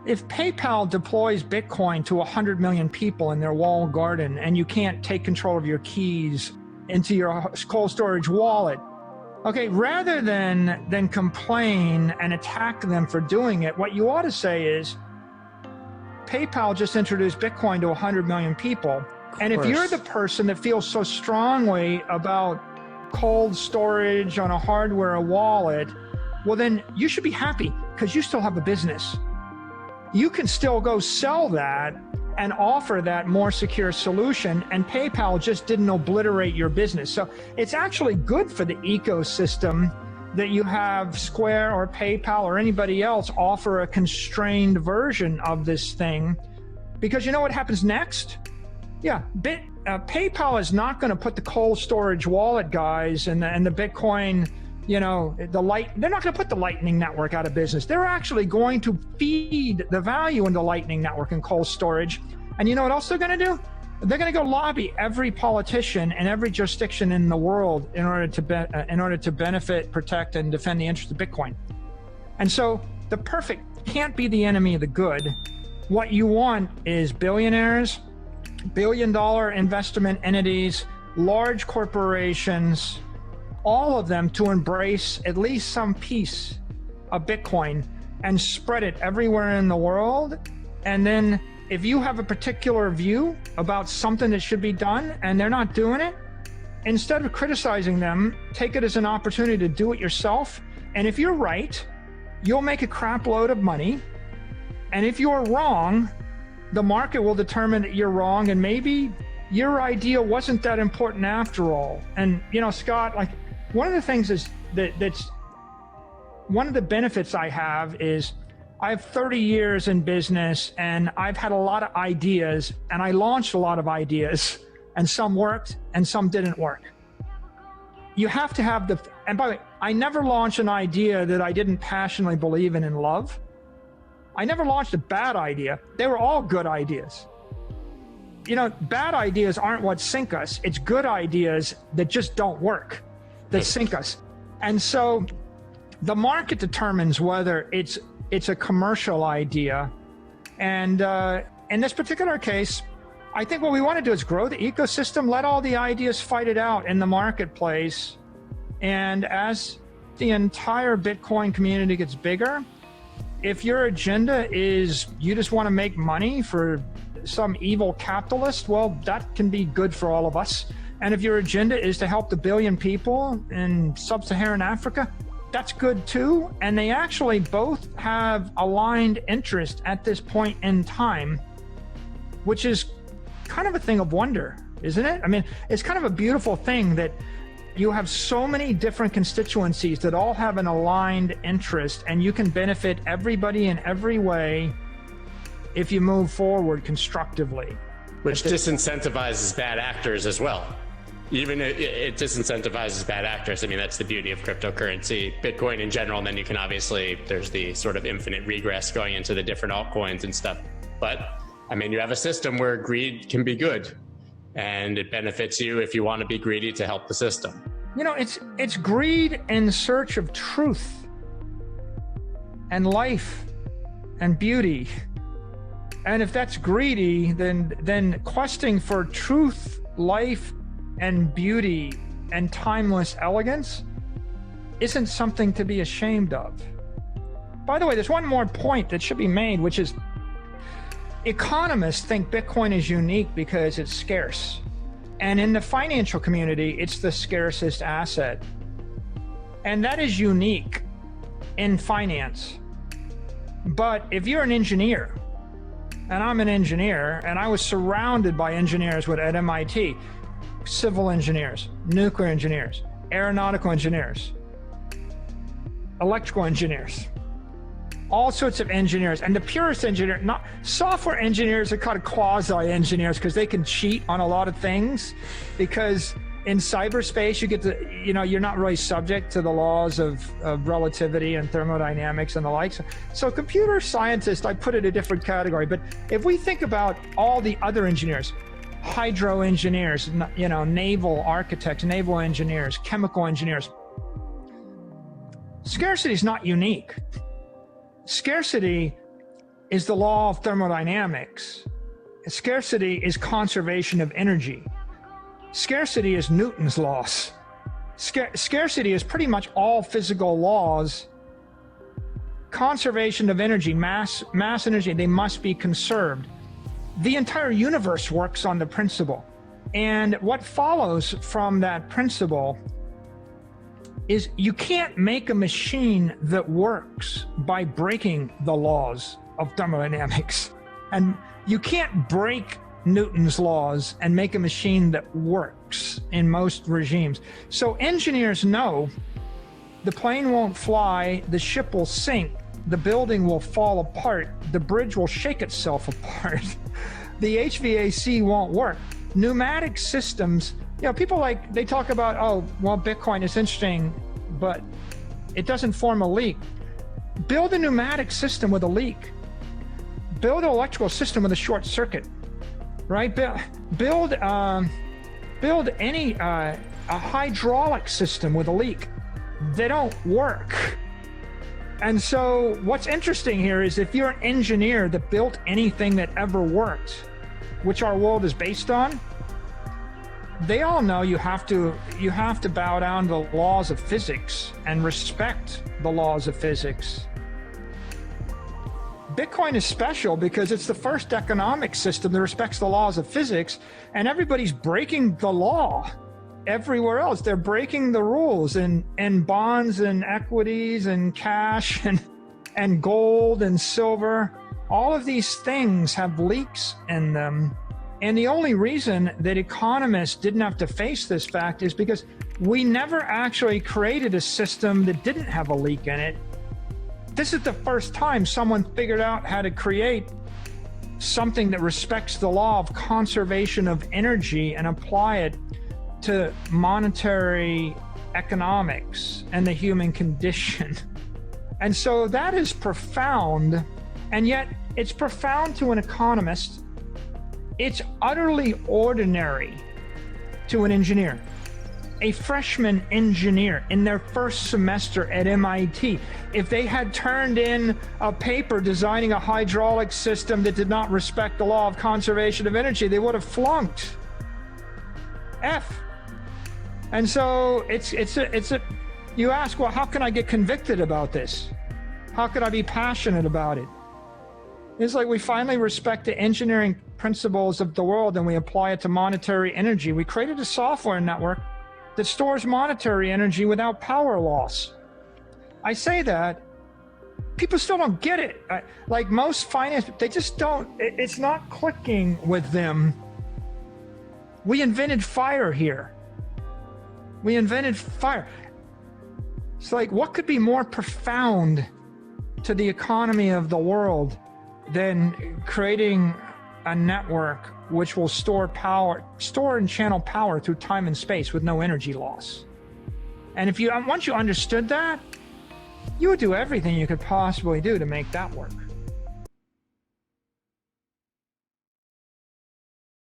If PayPal deploys Bitcoin to 100 million people in their walled garden and you can't take control of your keys into your cold storage wallet, okay, rather than complain and attack them for doing it, what you ought to say is, PayPal just introduced Bitcoin to 100 million people. And if you're the person that feels so strongly about cold storage on a hardware wallet, well, then you should be happy because you still have a business. You can still go sell that and offer that more secure solution, and PayPal just didn't obliterate your business. So it's actually good for the ecosystem that you have Square or PayPal or anybody else offer a constrained version of this thing, because you know what happens next? Yeah, PayPal is not going to put the cold storage wallet guys and the Bitcoin, they're not going to put the Lightning Network out of business. They're actually going to feed the value in the Lightning Network and cold storage. And you know what else they're going to do? They're going to go lobby every politician and every jurisdiction in the world in order to benefit, protect, and defend the interests of Bitcoin. And so the perfect can't be the enemy of the good. What you want is billionaires, billion-dollar investment entities, large corporations, all of them to embrace at least some piece of Bitcoin and spread it everywhere in the world. And then if you have a particular view about something that should be done and they're not doing it, instead of criticizing them, take it as an opportunity to do it yourself. And if you're right, you'll make a crap load of money. And if you're wrong, the market will determine that you're wrong, and maybe your idea wasn't that important after all. And Scott, like, one of the things is that's one of the benefits I have is I have 30 years in business, and I've had a lot of ideas, and I launched a lot of ideas, and some worked and some didn't work. You have to have and by the way, I never launched an idea that I didn't passionately believe in and love. I never launched a bad idea. They were all good ideas. Bad ideas aren't what sink us. It's good ideas that just don't work that sink us. And so the market determines whether it's a commercial idea. And in this particular case, I think what we want to do is grow the ecosystem, let all the ideas fight it out in the marketplace. And as the entire Bitcoin community gets bigger, if your agenda is you just want to make money for some evil capitalist, well, that can be good for all of us. And if your agenda is to help the billion people in sub-Saharan Africa, that's good too. And they actually both have aligned interest at this point in time, which is kind of a thing of wonder, isn't it? I mean, it's kind of a beautiful thing that you have so many different constituencies that all have an aligned interest, and you can benefit everybody in every way if you move forward constructively. Which disincentivizes bad actors as well. Even it disincentivizes bad actors. I mean, that's the beauty of cryptocurrency, Bitcoin in general. And then you can obviously, there's the sort of infinite regress going into the different altcoins and stuff. But I mean, you have a system where greed can be good, and it benefits you if you want to be greedy to help the system. It's greed in search of truth and life and beauty. And if that's greedy, then questing for truth, life, and beauty and timeless elegance isn't something to be ashamed of. By the way, there's one more point that should be made, which is economists think Bitcoin is unique because it's scarce. And in the financial community, it's the scarcest asset. And that is unique in finance. But if you're an engineer, and I'm an engineer, and I was surrounded by engineers at MIT, civil engineers, nuclear engineers, aeronautical engineers, electrical engineers, all sorts of engineers. And the purest engineer, not software engineers, are kind of quasi-engineers because they can cheat on a lot of things, because in cyberspace, you get to, you're not really subject to the laws of relativity and thermodynamics and the likes. So computer scientists, I put it in a different category. But if we think about all the other engineers, hydro engineers, naval architects, naval engineers, chemical engineers, scarcity is not unique. Scarcity is the law of thermodynamics. Scarcity is conservation of energy. Scarcity is Newton's laws. Scarcity is pretty much all physical laws. Conservation of energy, mass energy, they must be conserved. The entire universe works on the principle. And what follows from that principle is you can't make a machine that works by breaking the laws of thermodynamics. And you can't break Newton's laws and make a machine that works in most regimes. So engineers know the plane won't fly, the ship will sink, the building will fall apart, the bridge will shake itself apart, the HVAC won't work. Pneumatic systems, people they talk about, oh, well, Bitcoin is interesting, but it doesn't form a leak. Build a pneumatic system with a leak. Build an electrical system with a short circuit, right? Build any a hydraulic system with a leak. They don't work. And so what's interesting here is if you're an engineer that built anything that ever worked, which our world is based on, they all know you have to bow down to the laws of physics and respect the laws of physics. Bitcoin is special because it's the first economic system that respects the laws of physics, and everybody's breaking the law everywhere else. They're breaking the rules in bonds and equities and cash and gold and silver. All of these things have leaks in them. And the only reason that economists didn't have to face this fact is because we never actually created a system that didn't have a leak in it. This is the first time someone figured out how to create something that respects the law of conservation of energy and apply it to monetary economics and the human condition. And so that is profound, and yet it's profound to an economist. It's utterly ordinary to an engineer. A freshman engineer in their first semester at MIT, if they had turned in a paper designing a hydraulic system that did not respect the law of conservation of energy, they would have flunked. F. And so you ask, well, how can I get convicted about this? How could I be passionate about it? It's like we finally respect the engineering principles of the world and we apply it to monetary energy. We created a software network that stores monetary energy without power loss. I say that, people still don't get it. Like most finance, they just don't, it's not clicking with them. We invented fire here. We invented fire. It's like, what could be more profound to the economy of the world than creating a network which will store and channel power through time and space with no energy loss? And once you understood that, you would do everything you could possibly do to make that work.